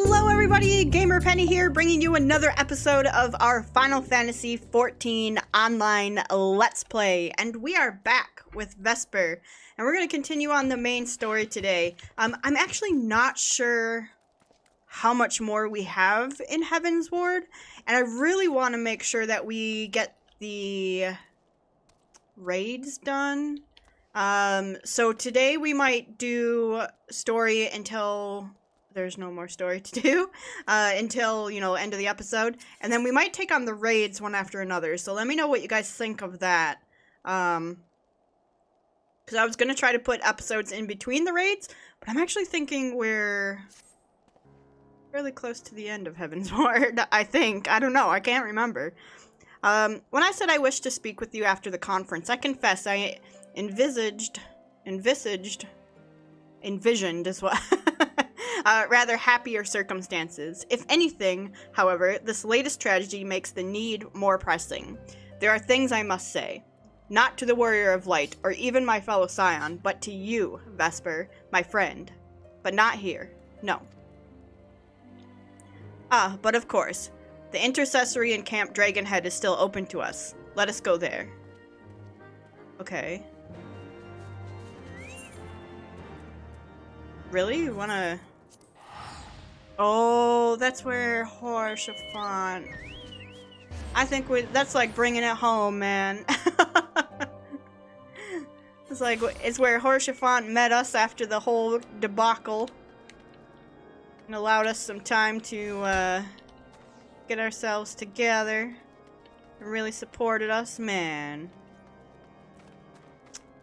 Hello everybody, GamerPenny here, bringing you another episode of our Final Fantasy XIV Online Let's Play. And we are back with Vesper, and we're going to continue on the main story today. I'm actually not sure how much more we have in Heavensward, and I really want to make sure that we get the raids done. So today we might do story until there's no more story to do, until, you know, end of the episode. And then we might take on the raids one after another. So let me know what you guys think of that. Because I was going to try to put episodes in between the raids, but I'm actually thinking we're fairly close to the end of Heavensward, I think. I don't know. I can't remember. When I said I wished to speak with you after the conference, I confess I envisioned as well. Rather happier circumstances. If anything, however, this latest tragedy makes the need more pressing. There are things I must say. Not to the Warrior of Light, or even my fellow Scion, but to you, Vesper, my friend. But not here. No. Ah, but of course. The intercessory in Camp Dragonhead is still open to us. Let us go there. Okay. Really? You wanna... Oh, that's where Horshaphant... I think that's like bringing it home, man. It's where Horshaphant met us after the whole debacle. And allowed us some time to, get ourselves together. And really supported us, man.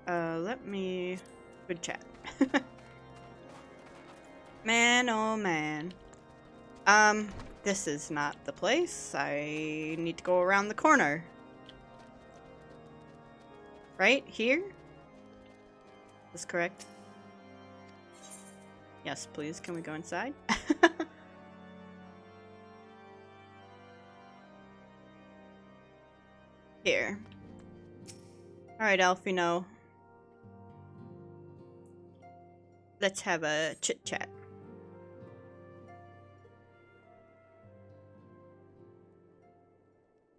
Let me... Good chat. Man, oh man. This is not the place. I need to go around the corner. Right? Here? Is this correct? Yes, please. Can we go inside? Here. Alright, Alfino. Let's have a chit-chat.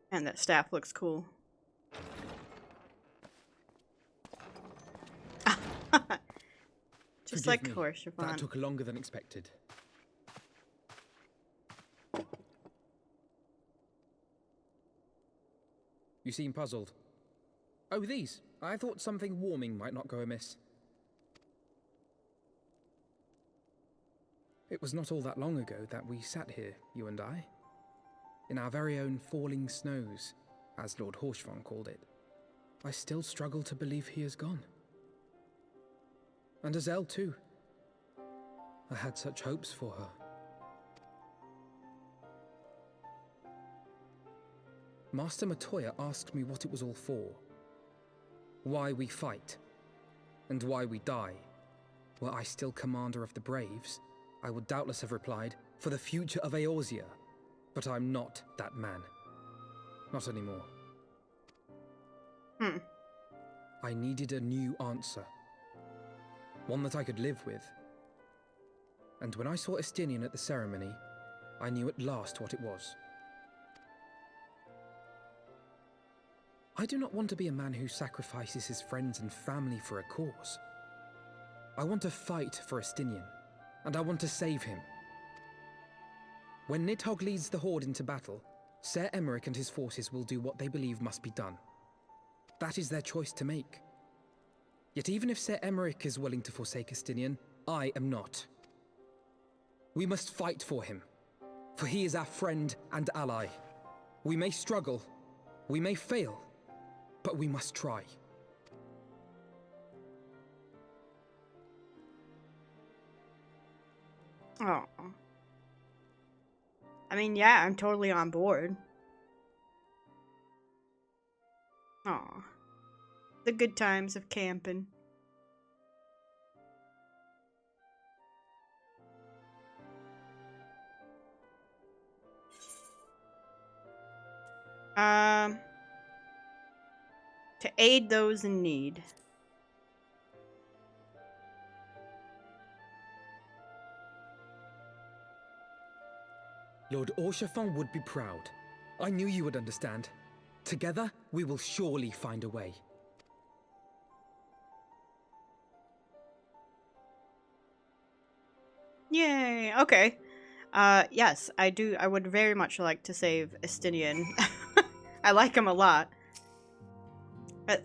And that staff looks cool. Just like Horshaphant. That took longer than expected. You seem puzzled. Oh, these. I thought something warming might not go amiss. It was not all that long ago that we sat here, you and I. In our very own falling snows, as Lord Horshaphant called it. I still struggle to believe he is gone. And Azelle too. I had such hopes for her. Master Matoya asked me what it was all for. Why we fight. And why we die. Were I still commander of the Braves, I would doubtless have replied, for the future of Eorzea. But I'm not that man. Not anymore. I needed a new answer. One that I could live with. And when I saw Estinian at the ceremony, I knew at last what it was. I do not want to be a man who sacrifices his friends and family for a cause. I want to fight for Estinian, and I want to save him. When Nidhogg leads the Horde into battle, Ser Emmerich and his forces will do what they believe must be done. That is their choice to make. Yet even if Ser Emmerich is willing to forsake Estinian, I am not. We must fight for him, for he is our friend and ally. We may struggle, we may fail, but we must try. Oh. I mean, yeah, I'm totally on board. Aw. The good times of camping. To aid those in need. Lord Orchefon would be proud. I knew you would understand. Together, we will surely find a way. Yay, okay. Yes, I do. I would very much like to save Estinian. I like him a lot.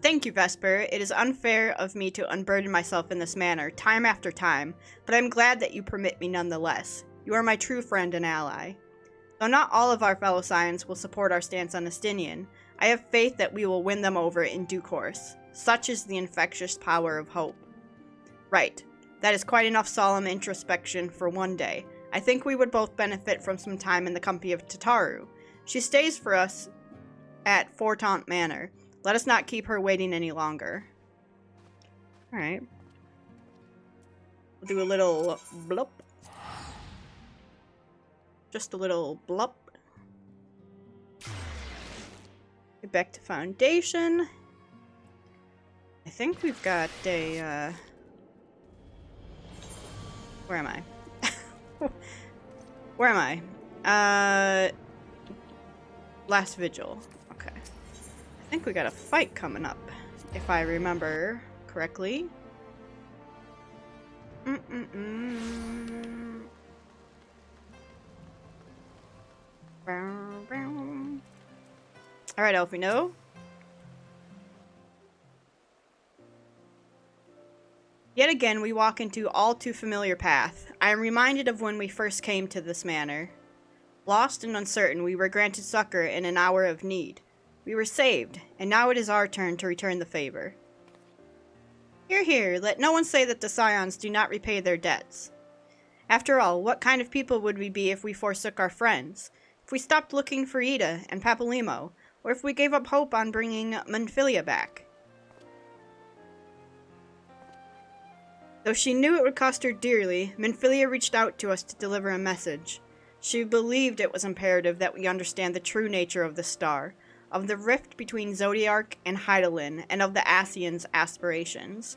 Thank you, Vesper. It is unfair of me to unburden myself in this manner, time after time, but I'm glad that you permit me nonetheless. You are my true friend and ally. Though not all of our fellow Scions will support our stance on Estinian, I have faith that we will win them over in due course. Such is the infectious power of hope. Right. That is quite enough solemn introspection for one day. I think we would both benefit from some time in the company of Tataru. She stays for us at Fortaunt Manor. Let us not keep her waiting any longer. Alright. We'll do a little blup. Just a little blup. Get back to Foundation. I think we've got a, where am I? Where am I? Last Vigil. Okay. I think we got a fight coming up, if I remember correctly. Alright, Elfino. Yet again, we walk into all too familiar path. I am reminded of when we first came to this manor. Lost and uncertain, we were granted succor in an hour of need. We were saved, and now it is our turn to return the favor. Hear, hear, let no one say that the Scions do not repay their debts. After all, what kind of people would we be if we forsook our friends? If we stopped looking for Ida and Papalymo, or if we gave up hope on bringing Minfilia back? Though she knew it would cost her dearly, Minfilia reached out to us to deliver a message. She believed it was imperative that we understand the true nature of the star, of the rift between Zodiark and Hydaelyn, and of the Ascians' aspirations.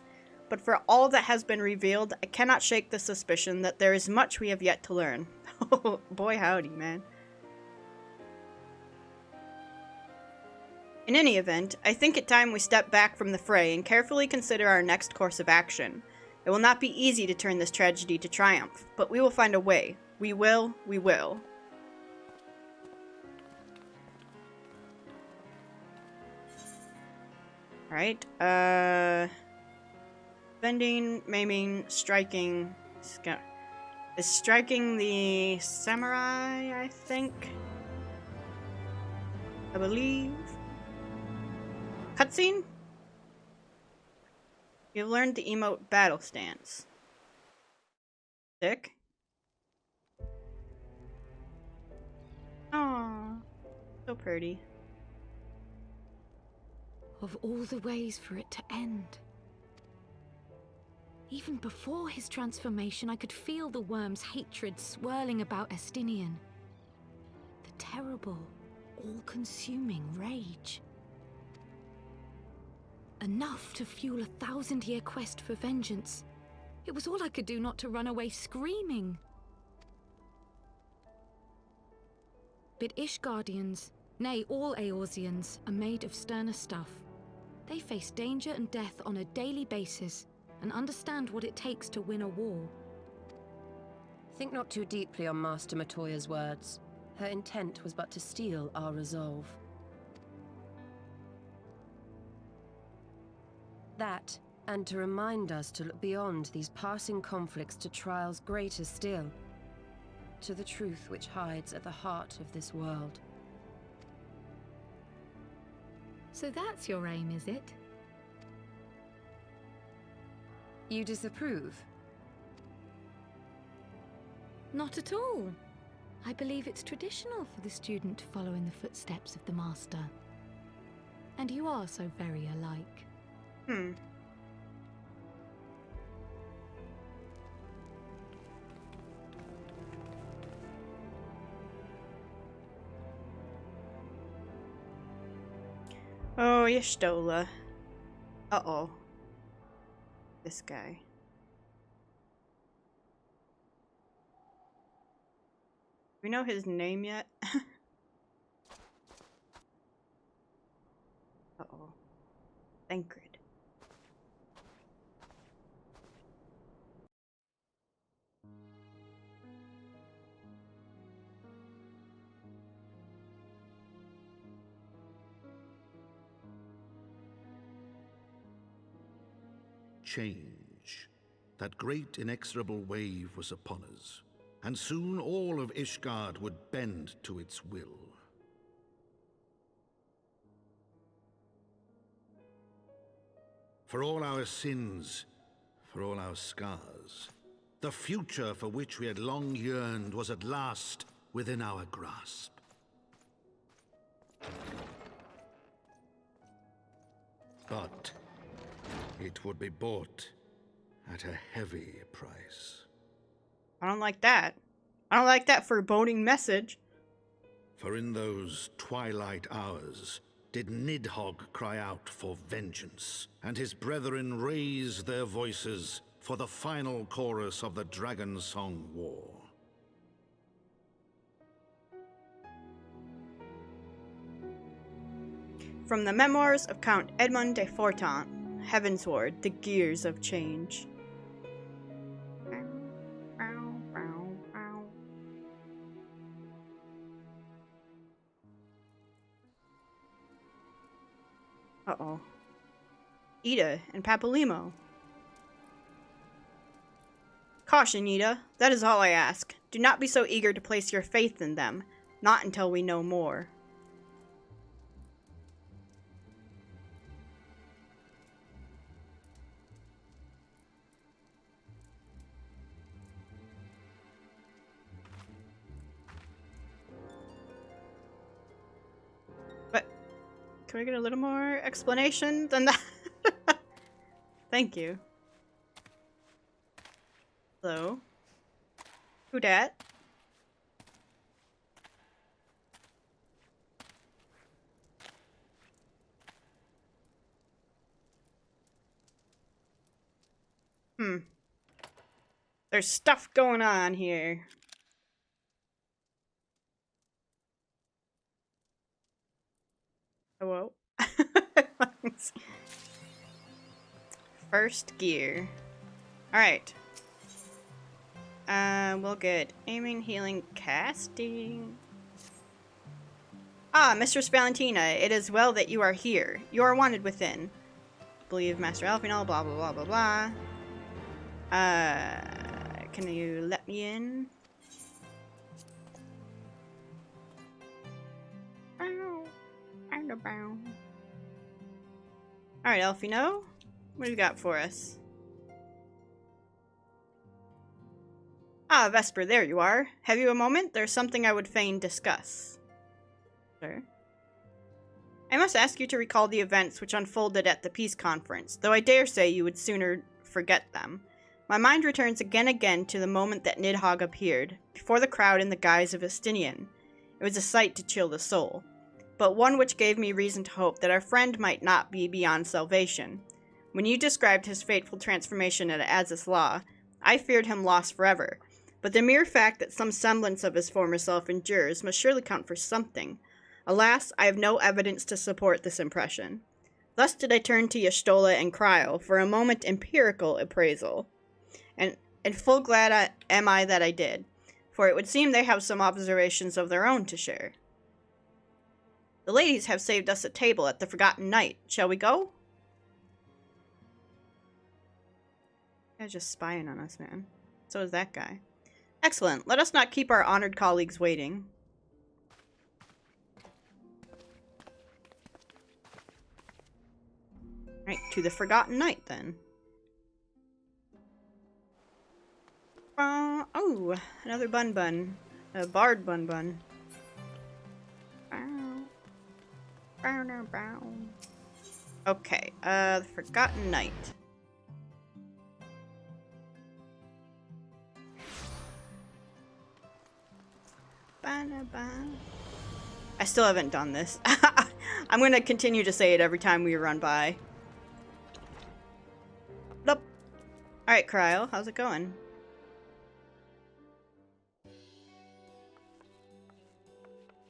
But for all that has been revealed, I cannot shake the suspicion that there is much we have yet to learn. Oh, boy howdy, man. In any event, I think it time we step back from the fray and carefully consider our next course of action. It will not be easy to turn this tragedy to triumph, but we will find a way. We will, we will. Alright, bending, maiming, striking. Is striking the samurai, I think? I believe. Cutscene? You've learned the emote battle stance. Sick. Aww, so pretty. Of all the ways for it to end. Even before his transformation, I could feel the worm's hatred swirling about Estinian. The terrible, all-consuming rage. Enough to fuel a 1000-year quest for vengeance. It was all I could do not to run away screaming. But ISHGARDians, nay, all Eorzeans, are made of sterner stuff. They face danger and death on a daily basis, and understand what it takes to win a war. Think not too deeply on Master Matoya's words. Her intent was but to steal our resolve. That, and to remind us to look beyond these passing conflicts to trials greater still, to the truth which hides at the heart of this world. So that's your aim, is it? You disapprove? Not at all. I believe it's traditional for the student to follow in the footsteps of the master. And you are so very alike. Oh, Y'shtola. Uh-oh. This guy. we know his name yet? Uh-oh. Thancred. Change. That great inexorable wave was upon us, and soon all of ISHGARD would bend to its will. For all our sins, for all our scars, the future for which we had long yearned was at last within our grasp. But it would be bought at a heavy price. I don't like that. I don't like that foreboding message. For in those twilight hours did Nidhogg cry out for vengeance, and his brethren raise their voices for the final chorus of the Dragon Song War. From the memoirs of Count Edmond de Fortant, Heavensward, The Gears of Change. Uh-oh. Ida and Papalymo. Caution, Ida. That is all I ask. Do not be so eager to place your faith in them. Not until we know more. Can we get a little more explanation than that? Thank you. Hello? Who dat? There's stuff going on here. Hello? First gear. Alright. We'll get aiming, healing, casting. Ah, Mistress Valentina, it is well that you are here. You are wanted within. Believe Master Alphinaud, blah blah blah blah blah. Can you let me in? Alright, Alphinaud. What do you got for us? Ah, Vesper, there you are. Have you a moment? There's something I would fain discuss. Sure. I must ask you to recall the events which unfolded at the peace conference, though I dare say you would sooner forget them. My mind returns again to the moment that Nidhogg appeared, before the crowd in the guise of a Stinian. It was a sight to chill the soul, but one which gave me reason to hope that our friend might not be beyond salvation. When you described his fateful transformation at Azys Law, I feared him lost forever, but the mere fact that some semblance of his former self endures must surely count for something. Alas, I have no evidence to support this impression. Thus did I turn to Y'shtola and Cryo for a moment empirical appraisal. And full glad am I that I did, for it would seem they have some observations of their own to share. The ladies have saved us a table at the Forgotten Night. Shall we go? Guy's just spying on us, man. So is that guy. Excellent. Let us not keep our honored colleagues waiting. Right, to the Forgotten Night, then. Oh, another bun bun. A bard bun bun. Okay, the Forgotten Night. I still haven't done this. I'm gonna continue to say it every time we run by. Nope. Alright, Cryo, how's it going?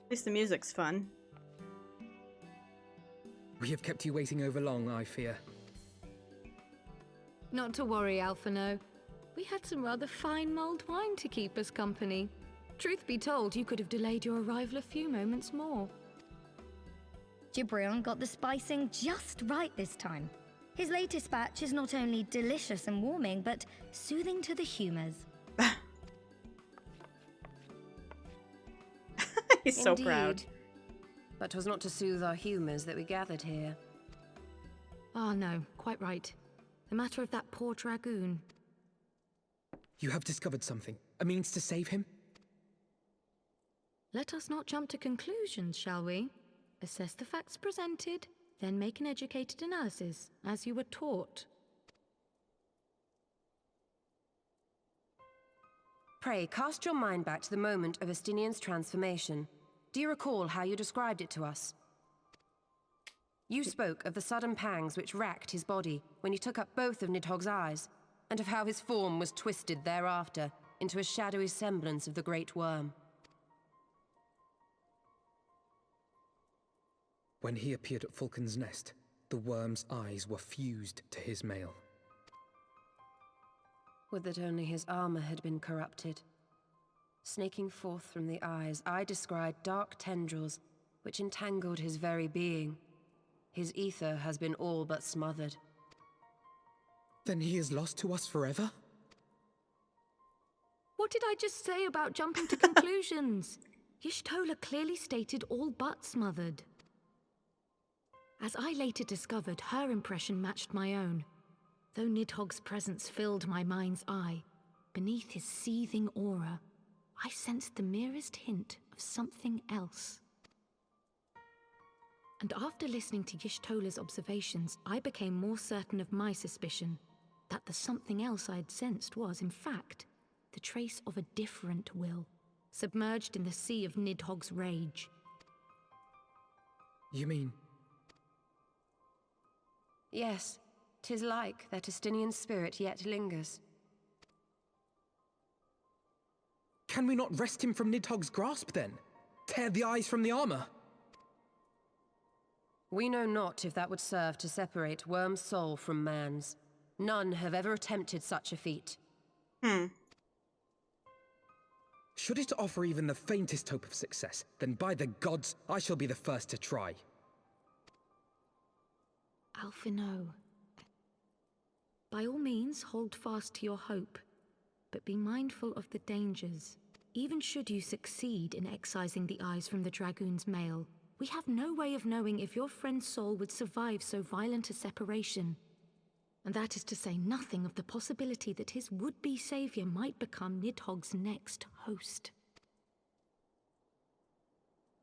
At least the music's fun. We have kept you waiting over long, I fear. Not to worry, Alphino. We had some rather fine mulled wine to keep us company. Truth be told, you could have delayed your arrival a few moments more. Gibrion got the spicing just right this time. His latest batch is not only delicious and warming, but soothing to the humors. He's so proud. Indeed. But 'twas not to soothe our humours that we gathered here. Ah, no, quite right. The matter of that poor dragoon. You have discovered something. A means to save him? Let us not jump to conclusions, shall we? Assess the facts presented, then make an educated analysis, as you were taught. Pray, cast your mind back to the moment of Estinian's transformation. Do you recall how you described it to us? You spoke of the sudden pangs which racked his body when you took up both of Nidhogg's eyes, and of how his form was twisted thereafter into a shadowy semblance of the Great Worm. When he appeared at Falcon's Nest, the worm's eyes were fused to his mail. Would that only his armor had been corrupted. Snaking forth from the eyes, I descried dark tendrils which entangled his very being. His ether has been all but smothered. Then he is lost to us forever? What did I just say about jumping to conclusions? Y'shtola clearly stated all but smothered. As I later discovered, her impression matched my own. Though Nidhogg's presence filled my mind's eye, beneath his seething aura, I sensed the merest hint of something else. And after listening to Y'shtola's observations, I became more certain of my suspicion that the something else I had sensed was, in fact, the trace of a different will, submerged in the sea of Nidhogg's rage. You mean? Yes, 'tis like that Estinian spirit yet lingers. Can we not wrest him from Nidhogg's grasp then? Tear the eyes from the armor? We know not if that would serve to separate Worm's soul from man's. None have ever attempted such a feat. Should it offer even the faintest hope of success, then by the gods, I shall be the first to try. Alphino. By all means, hold fast to your hope, but be mindful of the dangers. Even should you succeed in excising the eyes from the dragoon's mail, we have no way of knowing if your friend's soul would survive so violent a separation. And that is to say nothing of the possibility that his would-be savior might become Nidhogg's next host.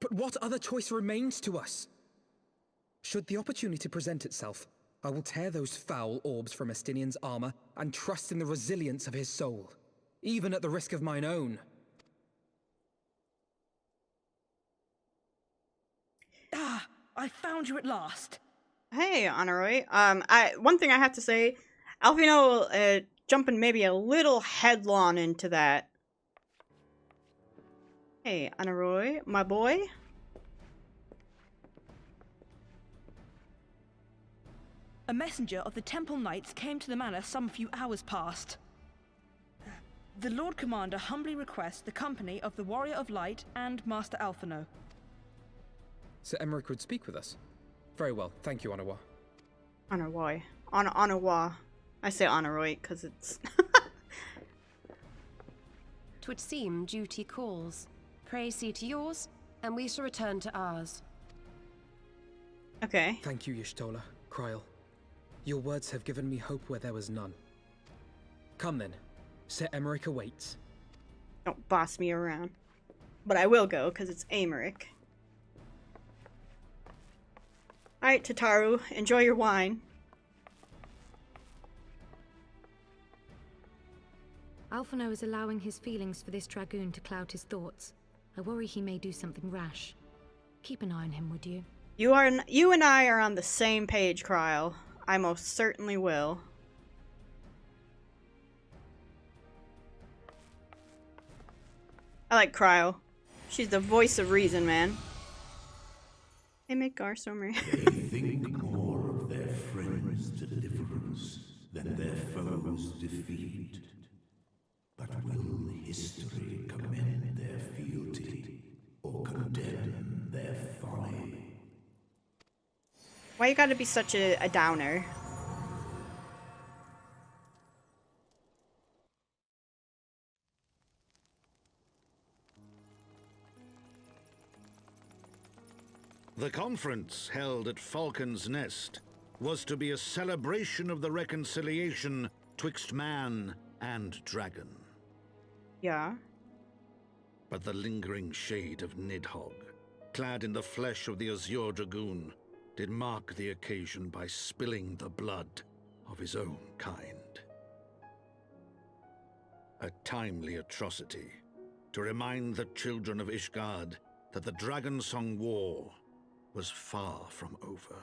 But what other choice remains to us? Should the opportunity present itself, I will tear those foul orbs from Estinian's armor and trust in the resilience of his soul, even at the risk of mine own. Ah, I found you at last. Hey, Honoroi. One thing I have to say, Alphino, jumping maybe a little headlong into that. Hey, Honoroi, my boy. A messenger of the Temple Knights came to the manor some few hours past. The Lord Commander humbly requests the company of the Warrior of Light and Master Alphino. Sir Emmerich would speak with us. Very well, thank you, Onawa. Honoroi. Onawa. I say Honoroi because it's... 'Twould seem duty calls. Pray see to yours, and we shall return to ours. Okay. Thank you, Y'shtola, Kryl. Your words have given me hope where there was none. Come then, Sir Emmerich awaits. Don't boss me around. But I will go, because it's Emmerich. Alright, Tataru, enjoy your wine. Alphino is allowing his feelings for this dragoon to cloud his thoughts. I worry he may do something rash. Keep an eye on him, would you? You and I are on the same page, Kryl. I most certainly will. I like Kryl. She's the voice of reason, man. Hey, make our summary. They think more of their friends' deliverance than their foes' defeat. But will history commend their fealty or condemn their folly? Why you gotta be such a downer? The conference held at Falcon's Nest was to be a celebration of the reconciliation twixt man and dragon. Yeah. But the lingering shade of Nidhogg, clad in the flesh of the Azure Dragoon, did mark the occasion by spilling the blood of his own kind. A timely atrocity to remind the children of ISHGARD that the Dragonsong War was far from over.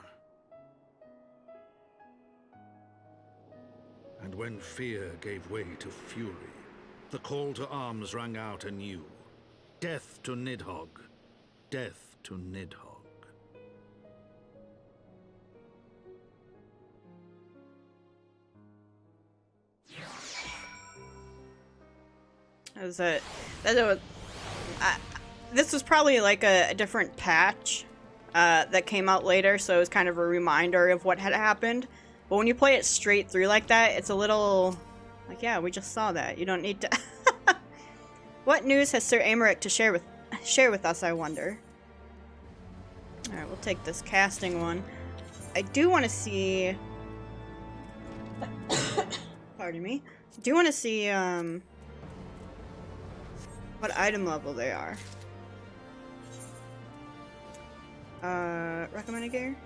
And when fear gave way to fury, the call to arms rang out anew. Death to Nidhogg! Death to Nidhogg! This was probably like a different patch that came out later, so it was kind of a reminder of what had happened. But when you play it straight through like that, it's a little like, yeah, we just saw that. You don't need to. What news has Sir Aymeric to share with us, I wonder? All right, we'll take this casting one. I do want to see. Pardon me. I do want to see what item level they are. Recommended gear?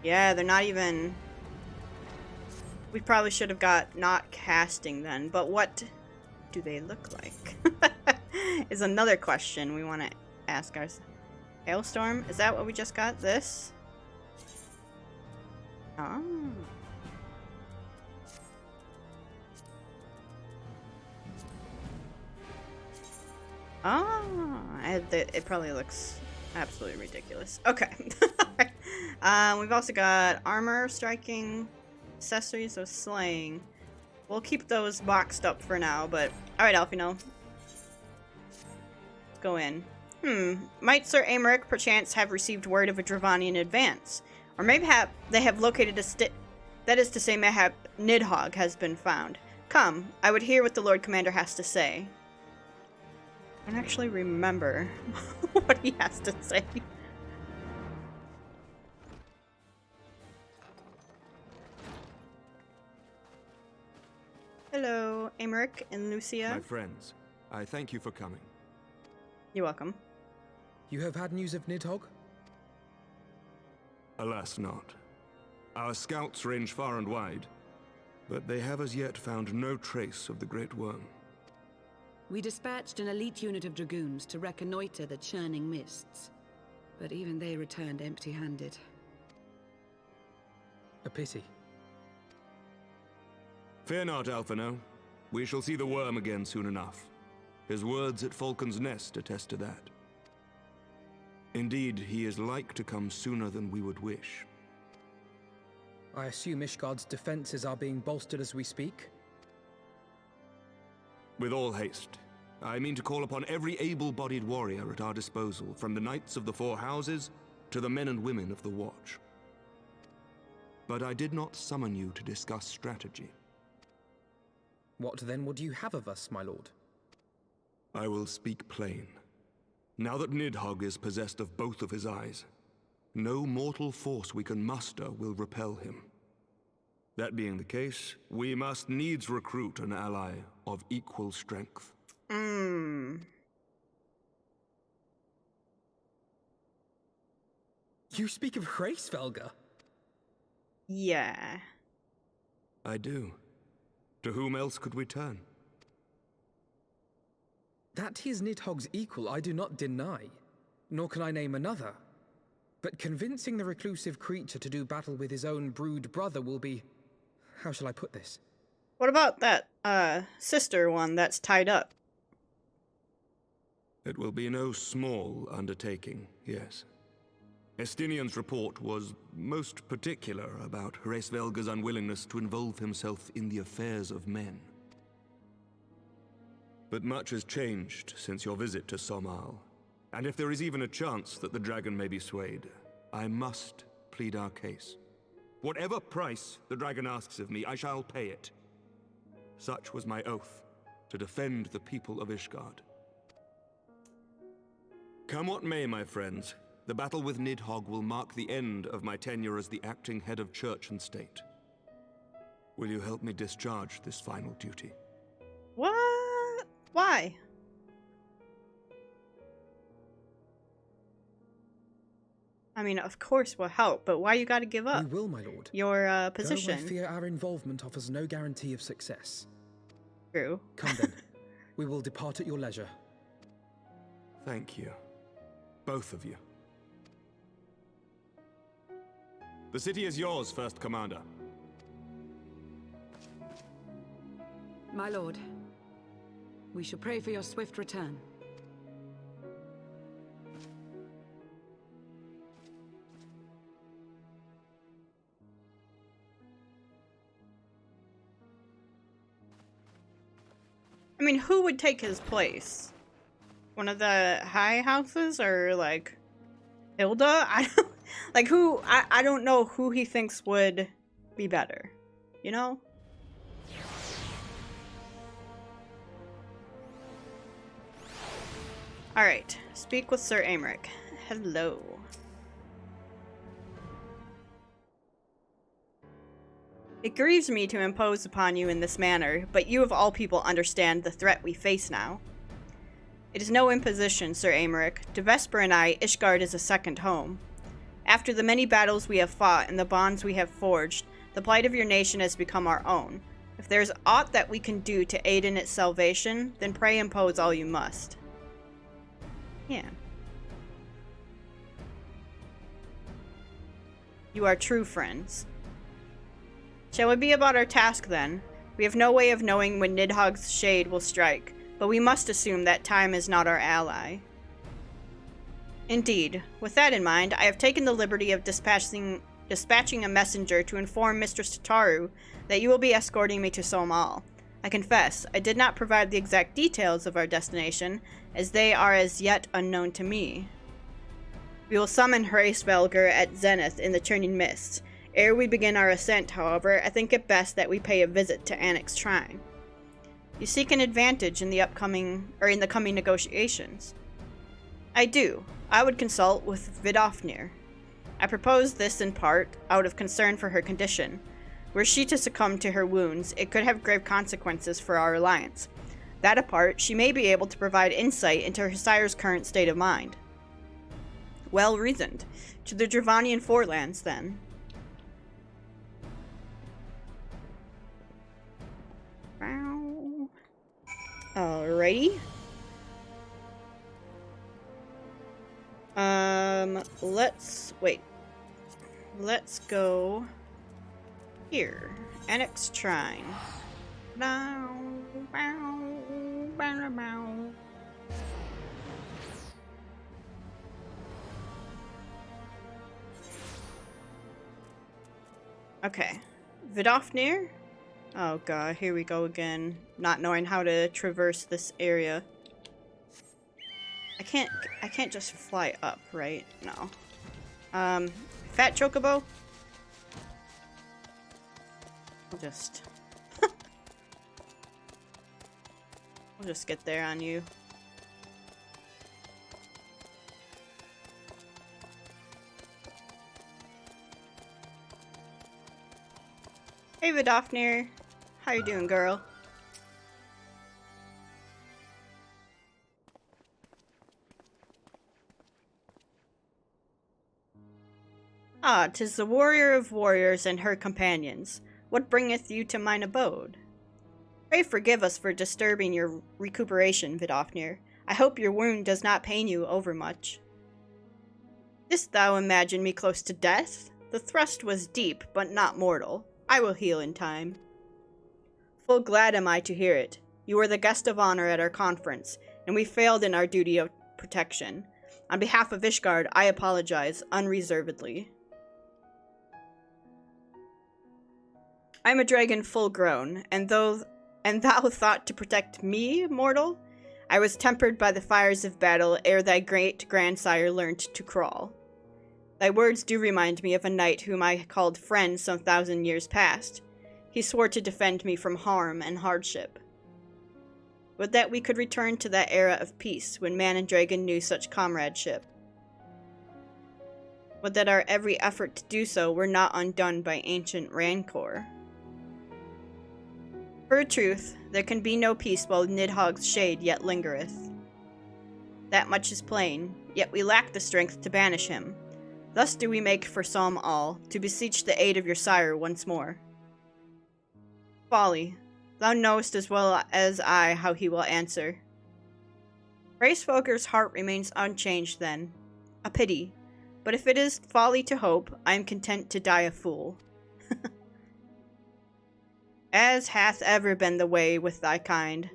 Yeah, they're not even... We probably should have got not casting then, but what do they look like? Is another question we want to ask ourselves. Hailstorm? Is that what we just got? This? Oh. Oh, it probably looks absolutely ridiculous. Okay. We've also got armor, striking, accessories, so slaying. We'll keep those boxed up for now, but... Alright, Alfino. Let's go in. Might Sir Aymeric perchance have received word of a Dravanian advance? Or maybe they have located a that is to say, mayhap Nidhogg has been found. Come, I would hear what the Lord Commander has to say. I don't actually remember what he has to say. Hello, Aymeric and Lucia. My friends, I thank you for coming. You're welcome. You have had news of Nidhogg? Alas not. Our scouts range far and wide, but they have as yet found no trace of the Great Worm. We dispatched an elite unit of dragoons to reconnoiter the churning mists, but even they returned empty-handed. A pity. Fear not, Alphino. We shall see the worm again soon enough. His words at Falcon's Nest attest to that. Indeed, he is like to come sooner than we would wish. I assume ISHGARD's defenses are being bolstered as we speak? With all haste. I mean to call upon every able-bodied warrior at our disposal, from the Knights of the Four Houses to the men and women of the Watch. But I did not summon you to discuss strategy. What then would you have of us, my lord? I will speak plain. Now that Nidhogg is possessed of both of his eyes, no mortal force we can muster will repel him. That being the case, we must needs recruit an ally of equal strength. You speak of Hraesvelga? Yeah. I do. To whom else could we turn? That he is Nidhogg's equal I do not deny, nor can I name another. But convincing the reclusive creature to do battle with his own brood brother will be... How shall I put this? What about that, sister one that's tied up? It will be no small undertaking, yes. Estinian's report was most particular about Hraesvelga's unwillingness to involve himself in the affairs of men. But much has changed since your visit to Somal, and if there is even a chance that the dragon may be swayed, I must plead our case. Whatever price the dragon asks of me, I shall pay it. Such was my oath, to defend the people of ISHGARD. Come what may, my friends, the battle with Nidhogg will mark the end of my tenure as the acting head of church and state. Will you help me discharge this final duty? What? Why? I mean, of course we'll help, but why you gotta give up? We will, my lord. Your position. Though I fear our involvement offers no guarantee of success. True. Come then. We will depart at your leisure. Thank you. Both of you. The city is yours, First Commander. My lord, we shall pray for your swift return. I mean, who would take his place? One of the high houses, or like Hilda? I don't like who. I don't know who he thinks would be better. You know? All right. Speak with Sir Aymeric. Hello. It grieves me to impose upon you in this manner, but you of all people understand the threat we face now. It is no imposition, Sir Aymeric. To Vesper and I, ISHGARD is a second home. After the many battles we have fought and the bonds we have forged, the plight of your nation has become our own. If there is aught that we can do to aid in its salvation, then pray impose all you must. Yeah. You are true friends. Shall it be about our task, then? We have no way of knowing when Nidhogg's shade will strike, but we must assume that time is not our ally. Indeed. With that in mind, I have taken the liberty of dispatching a messenger to inform Mistress Tataru that you will be escorting me to Somal. I confess, I did not provide the exact details of our destination, as they are as yet unknown to me. We will summon Hraesvelgar at Zenith in the Churning Mists. Ere we begin our ascent, however, I think it best that we pay a visit to Annex Shrine. You seek an advantage in the coming negotiations. I do. I would consult with Vidofnir. I propose this in part out of concern for her condition. Were she to succumb to her wounds, it could have grave consequences for our alliance. That apart, she may be able to provide insight into her sire's current state of mind. Well reasoned. To the DRAVANIAN FORELANDS, then. Alrighty. Let's go here. Annex Shrine. Okay. Vidofnir? Oh god, here we go again. Not knowing how to traverse this area. I can't just fly up, right? No. Fat Chocobo? I'll just... I'll just get there on you. Hey Vidofnir. How you doing, girl? Ah, 'tis the warrior of warriors and her companions. What bringeth you to mine abode? Pray forgive us for disturbing your recuperation, Vidofnir. I hope your wound does not pain you overmuch. Didst thou imagine me close to death? The thrust was deep, but not mortal. I will heal in time. Full glad am I to hear it. You were the guest of honor at our conference, and we failed in our duty protection. On behalf of ISHGARD, I apologize unreservedly. I am a dragon full grown, and thou thought to protect me, mortal? I was tempered by the fires of battle ere thy great-grandsire learnt to crawl. Thy words do remind me of a knight whom I called friend some 1,000 years past. He swore to defend me from harm and hardship. Would that we could return to that era of peace when man and dragon knew such comradeship. Would that our every effort to do so were not undone by ancient rancor. For a truth, there can be no peace while Nidhogg's shade yet lingereth. That much is plain, yet we lack the strength to banish him. Thus do we make for Psalm all, to beseech the aid of your sire once more. Folly, thou knowest as well as I how he will answer. Racefolker's heart remains unchanged then. A pity, but if it is folly to hope, I am content to die a fool. As hath ever been the way with thy kind.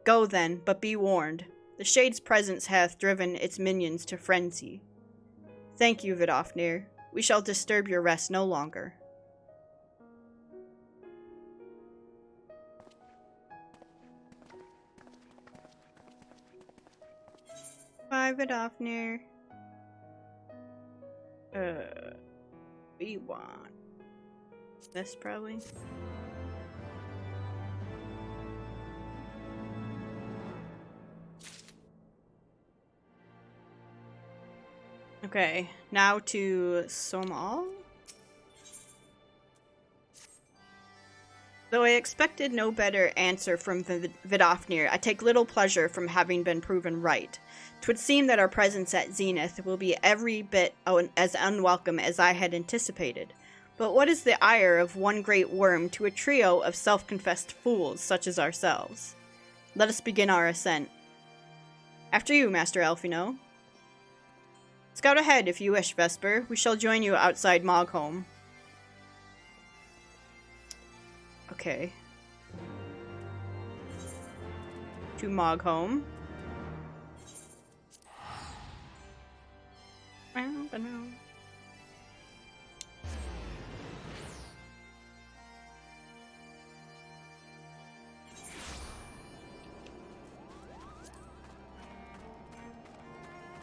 Go then, but be warned. The Shade's presence hath driven its minions to frenzy. Thank you, Vidofnir. We shall disturb your rest no longer. Bye, Vidofnir. We want this probably. Okay, now to Somal. Though I expected no better answer from Vidofnir, I take little pleasure from having been proven right. 'Twould seem that our presence at Zenith will be every bit as unwelcome as I had anticipated. But what is the ire of one great worm to a trio of self-confessed fools such as ourselves? Let us begin our ascent. After you, Master Alphino. Scout ahead if you wish, Vesper. We shall join you outside Mogholm. Okay. To Mogholm.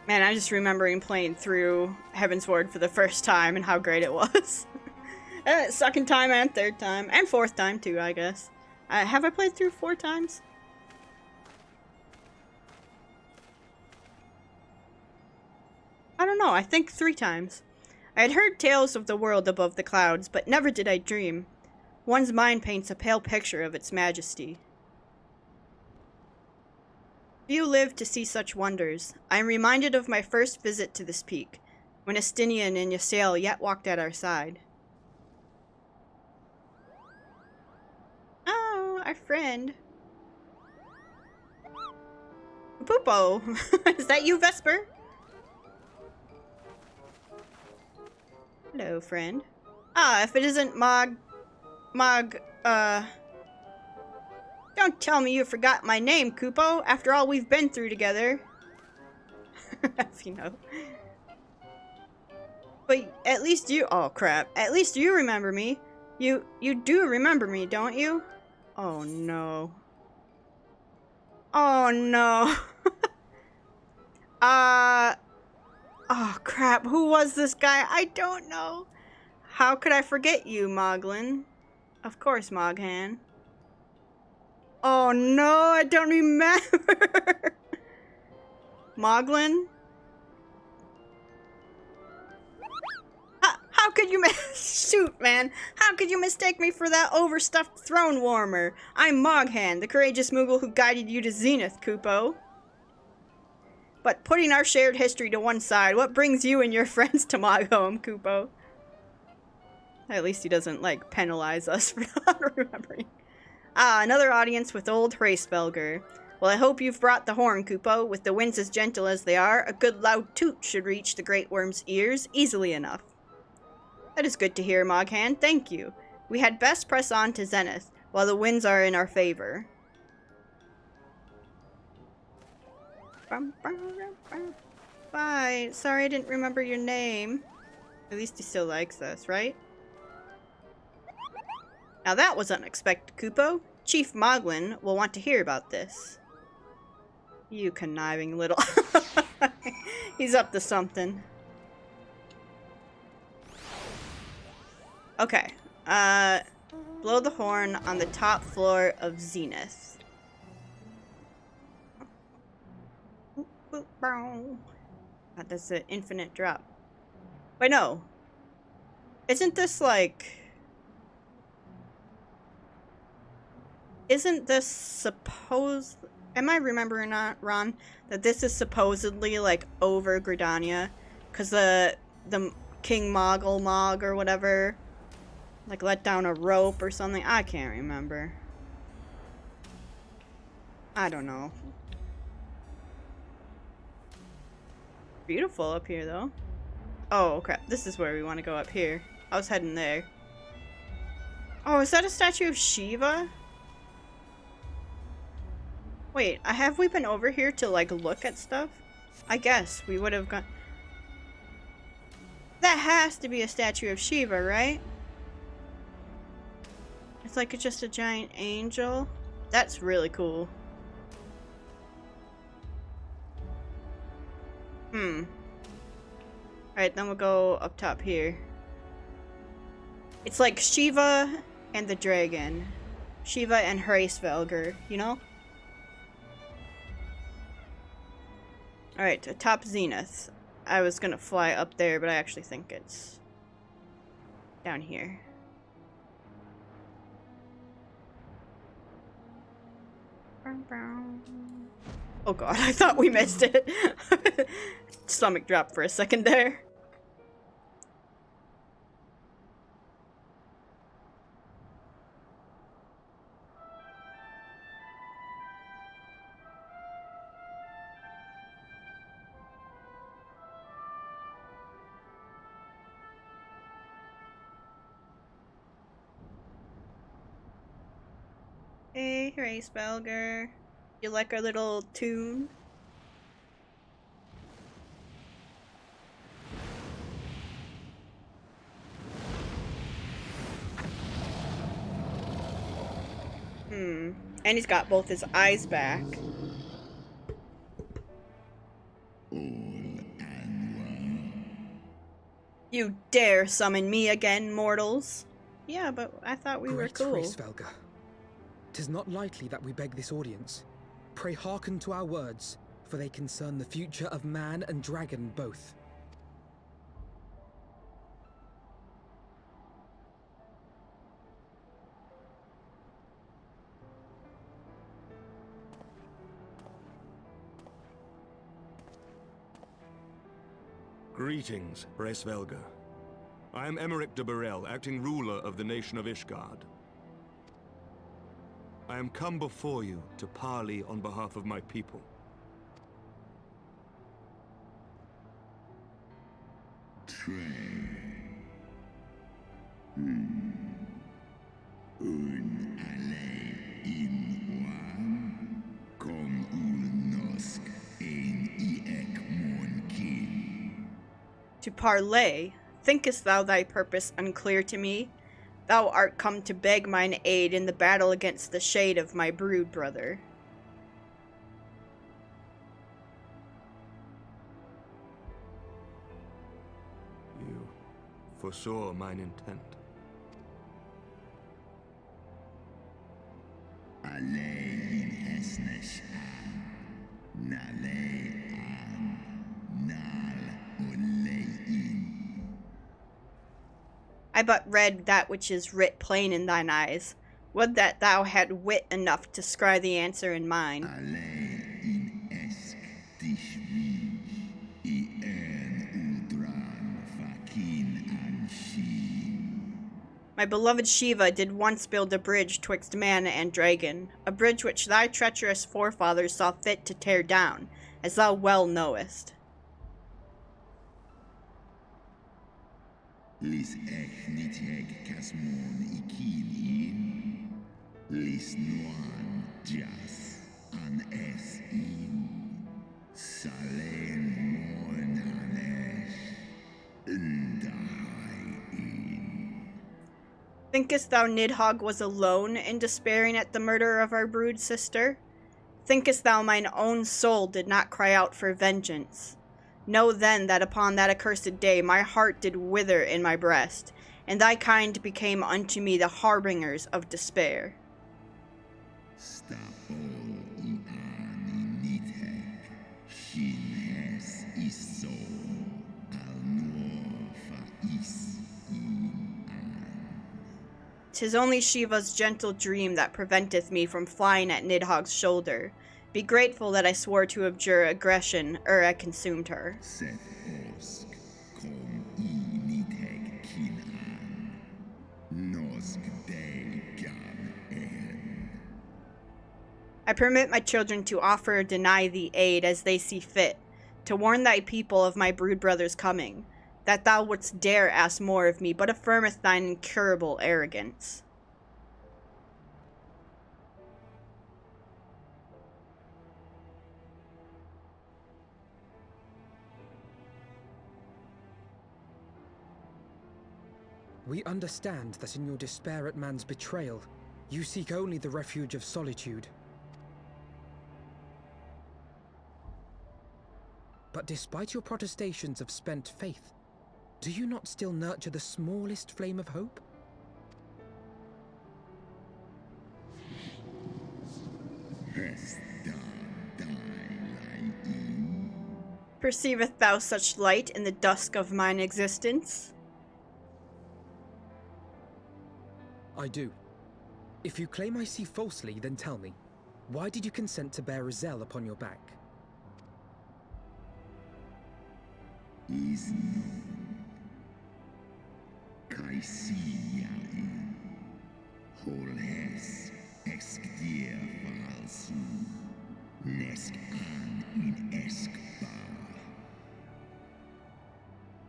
Man, I'm just remembering playing through Heavensward for the first time and how great it was. Second time and third time. And fourth time too, I guess. Have I played through 4 times? I don't know, I think 3 times. I had heard tales of the world above the clouds, but never did I dream. One's mind paints a pale picture of its majesty. Few live to see such wonders. I am reminded of my first visit to this peak, when Estinian and Ysael yet walked at our side. Oh, our friend. Poopo! Is that you, Vesper? Hello, friend. Ah, if it isn't Don't tell me you forgot my name, Kupo, after all we've been through together. If you know. But at least you- oh crap. At least you remember me. You do remember me, don't you? Oh no. Oh no. Oh crap, who was this guy? I don't know. How could I forget you, Moglin? Of course, Moghan. Oh no, I don't remember. Moglin? How could you shoot, man? How could you mistake me for that overstuffed throne warmer? I'm Moghan, the courageous Moogle who guided you to Zenith, Kupo. But putting our shared history to one side, what brings you and your friends to Mogholm, Kupo? At least he doesn't, like, penalize us for not remembering. Ah, another audience with old Hraesvelgr. Well, I hope you've brought the horn, Kupo. With the winds as gentle as they are, a good loud toot should reach the Great Worm's ears easily enough. That is good to hear, Moghan. Thank you. We had best press on to Zenith, while the winds are in our favor. Bye. Sorry I didn't remember your name. At least he still likes us, right? Now that was unexpected, Kupo. Chief Moglin will want to hear about this. You conniving little... He's up to something. Okay. Blow the horn on the top floor of Zenith. That's an infinite drop. Wait, no. Isn't this like... Isn't this supposed... Am I remembering not wrong? That this is supposedly like over Gridania? Because the King Mog or whatever like let down a rope or something. I can't remember. I don't know. Beautiful up here though. Oh crap, this is where we want to go, up here. I was heading there. Oh, is that a statue of Shiva? Wait, have we been over here to like look at stuff? I guess we would have gone. That has to be a statue of Shiva, right? It's like just a giant angel. That's really cool. Alright, then we'll go up top here. It's like Shiva and the dragon. Shiva and Heavensward, you know? Alright, atop Zenith. I was gonna fly up there, but I actually think it's down here. Oh god, I thought we missed it. Stomach dropped for a second there. Hey, hooray, Spelger. You like our little tune? And he's got both his eyes back. You dare summon me again, mortals? Yeah, but I thought we were cool. Great Svelga. 'Tis not lightly that we beg this audience. Pray hearken to our words, for they concern the future of man and dragon both. Greetings, Svelga. I am Emmerich de Burrell, acting ruler of the nation of ISHGARD. I am come before you to parley on behalf of my people. To parley, thinkest thou thy purpose unclear to me? Thou art come to beg mine aid in the battle against the shade of my brood brother. You foresaw mine intent. I but read that which is writ plain in thine eyes. Would that thou had wit enough to scry the answer in mine. My beloved Shiva did once build a bridge twixt man and dragon, a bridge which thy treacherous forefathers saw fit to tear down, as thou well knowest. Thinkest thou Nidhogg was alone in despairing at the murder of our brood sister? Thinkest thou mine own soul did not cry out for vengeance? Know then that upon that accursed day my heart did wither in my breast, and thy kind became unto me the harbingers of despair. "'Tis only Shiva's gentle dream that preventeth me from flying at Nidhogg's shoulder. Be grateful that I swore to abjure aggression ere I consumed her." I permit my children to offer or deny thee aid as they see fit, to warn thy people of my brood brother's coming. That thou wouldst dare ask more of me, but affirmeth thine incurable arrogance. We understand that in your despair at man's betrayal, you seek only the refuge of solitude. But despite your protestations of spent faith, do you not still nurture the smallest flame of hope? Perceiveth thou such light in the dusk of mine existence? I do. If you claim I see falsely, then tell me, why did you consent to bear Rizel upon your back?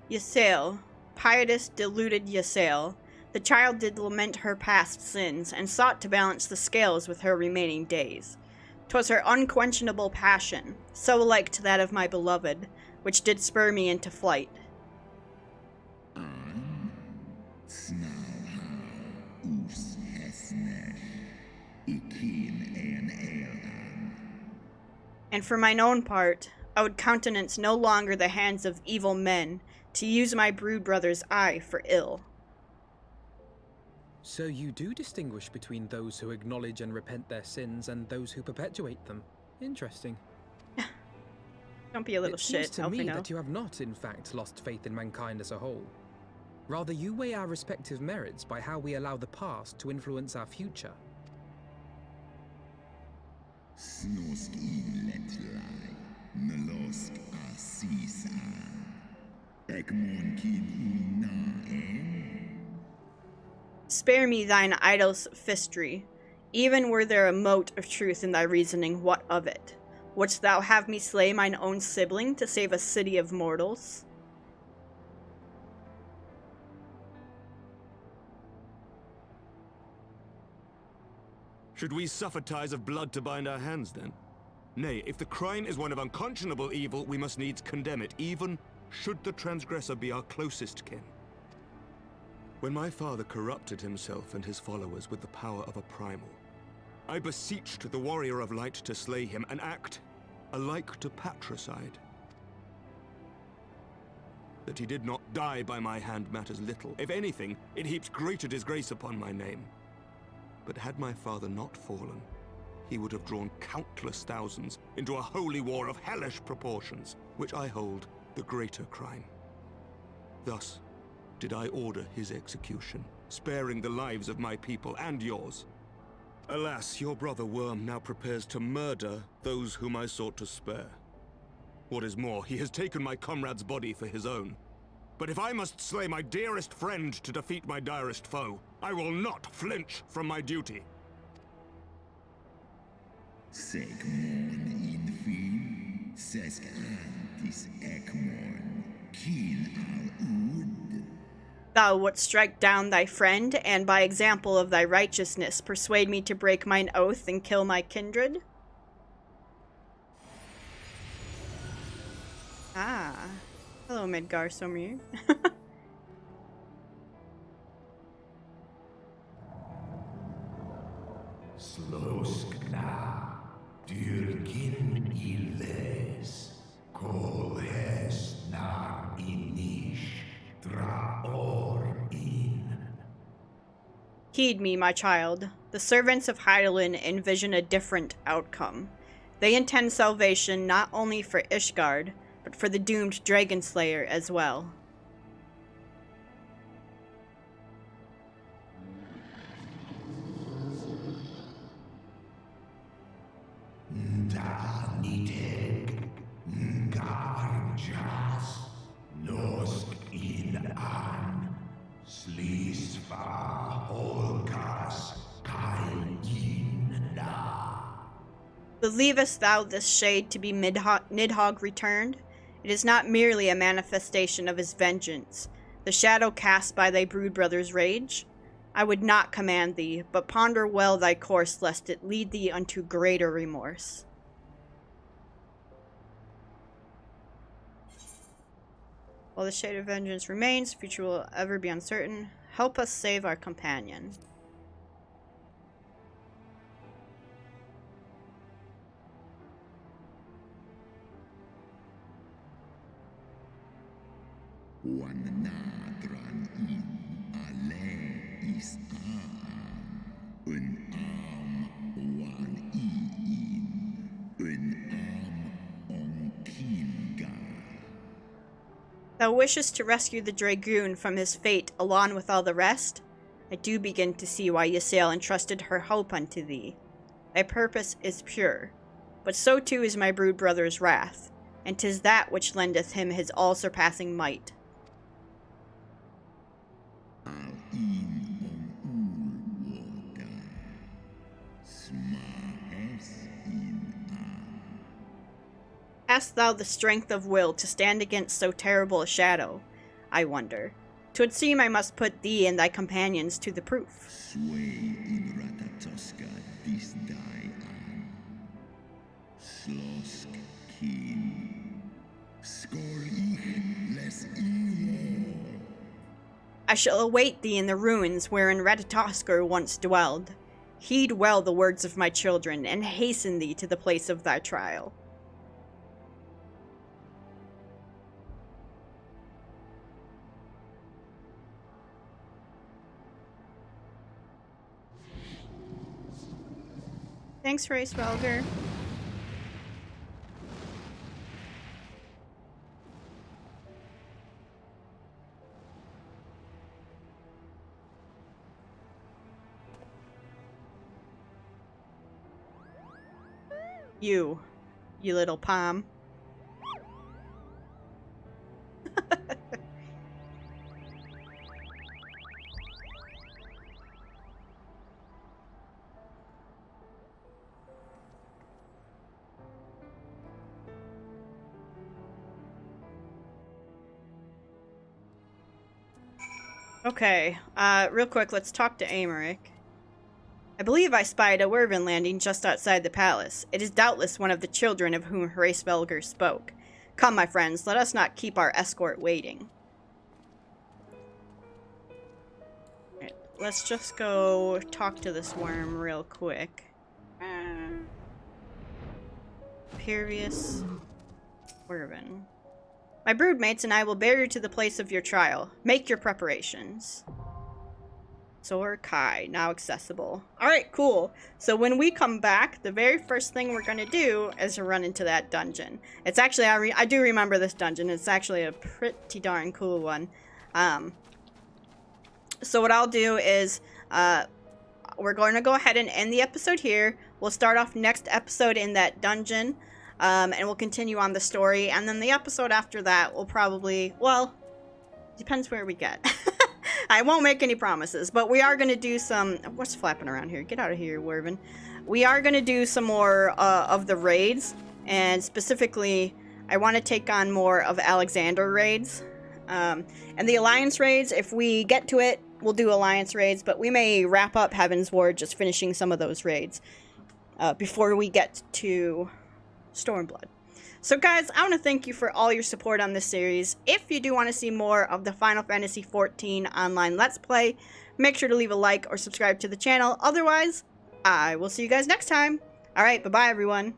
Ysael, pietous, deluded Ysael, the child did lament her past sins, and sought to balance the scales with her remaining days. 'Twas her unquenchable passion, so like to that of my beloved, which did spur me into flight. And for mine own part, I would countenance no longer the hands of evil men to use my brood brother's eye for ill. So you do distinguish between those who acknowledge and repent their sins and those who perpetuate them. Interesting. Don't be a little shit. It seems to me that you have not, in fact, lost faith in mankind as a whole. Rather, you weigh our respective merits by how we allow the past to influence our future. Spare me thine idle sophistry. Even were there a mote of truth in thy reasoning, what of it? Wouldst thou have me slay mine own sibling to save a city of mortals? Should we suffer ties of blood to bind our hands, then? Nay, if the crime is one of unconscionable evil, we must needs condemn it, even should the transgressor be our closest kin. When my father corrupted himself and his followers with the power of a primal, I beseeched the Warrior of Light to slay him, an act alike to patricide. That he did not die by my hand matters little. If anything, it heaps greater disgrace upon my name. But had my father not fallen, he would have drawn countless thousands into a holy war of hellish proportions, which I hold the greater crime. Thus did I order his execution, sparing the lives of my people and yours. Alas, your brother Worm now prepares to murder those whom I sought to spare. What is more, he has taken my comrade's body for his own. But if I must slay my dearest friend to defeat my direst foe, I will not flinch from my duty. Thou wouldst strike down thy friend, and by example of thy righteousness persuade me to break mine oath and kill my kindred? Ah. Hello, Midgar Somir. Heed me, my child. The servants of Hydaelyn envision a different outcome. They intend salvation not only for ISHGARD, but for the doomed Dragon Slayer as well. Believest thou this shade to be Nidhogg returned? It is not merely a manifestation of his vengeance, the shadow cast by thy brood brother's rage. I would not command thee, but ponder well thy course, lest it lead thee unto greater remorse. While the shade of vengeance remains, the future will ever be uncertain. Help us save our companion. Thou wishest to rescue the Dragoon from his fate along with all the rest? I do begin to see why Ysayle entrusted her hope unto thee. Thy purpose is pure, but so too is my brood brother's wrath, and 'tis that which lendeth him his all-surpassing might. Hast thou the strength of will to stand against so terrible a shadow? I wonder. 'Twould seem I must put thee and thy companions to the proof. I shall await thee in the ruins wherein Ratatoskr once dwelled. Heed well the words of my children, and hasten thee to the place of thy trial. Thanks, Race Velger. You little palm. Okay, real quick, let's talk to Aymeric. I believe I spied a wyvern landing just outside the palace. It is doubtless one of the children of whom Hraesvelgr spoke. Come, my friends, let us not keep our escort waiting. Right, let's just go talk to this worm real quick. Pervious wyvern. My broodmates and I will bear you to the place of your trial. Make your preparations. Sor Kai, now accessible. Alright, cool. So when we come back, the very first thing we're going to do is to run into that dungeon. It's actually, I do remember this dungeon. It's actually a pretty darn cool one. So what I'll do is, we're going to go ahead and end the episode here. We'll start off next episode in that dungeon. And we'll continue on the story. And then the episode after that will probably, well, depends where we get. I won't make any promises, but we are going to do some... What's flapping around here? Get out of here, wyvern. We are going to do some more of the raids, and specifically, I want to take on more of Alexander raids. And the Alliance raids, if we get to it, we'll do Alliance raids, but we may wrap up Heavensward just finishing some of those raids before we get to Stormblood. So guys, I want to thank you for all your support on this series. If you do want to see more of the Final Fantasy XIV online Let's Play, make sure to leave a like or subscribe to the channel. Otherwise, I will see you guys next time. Alright, bye-bye everyone.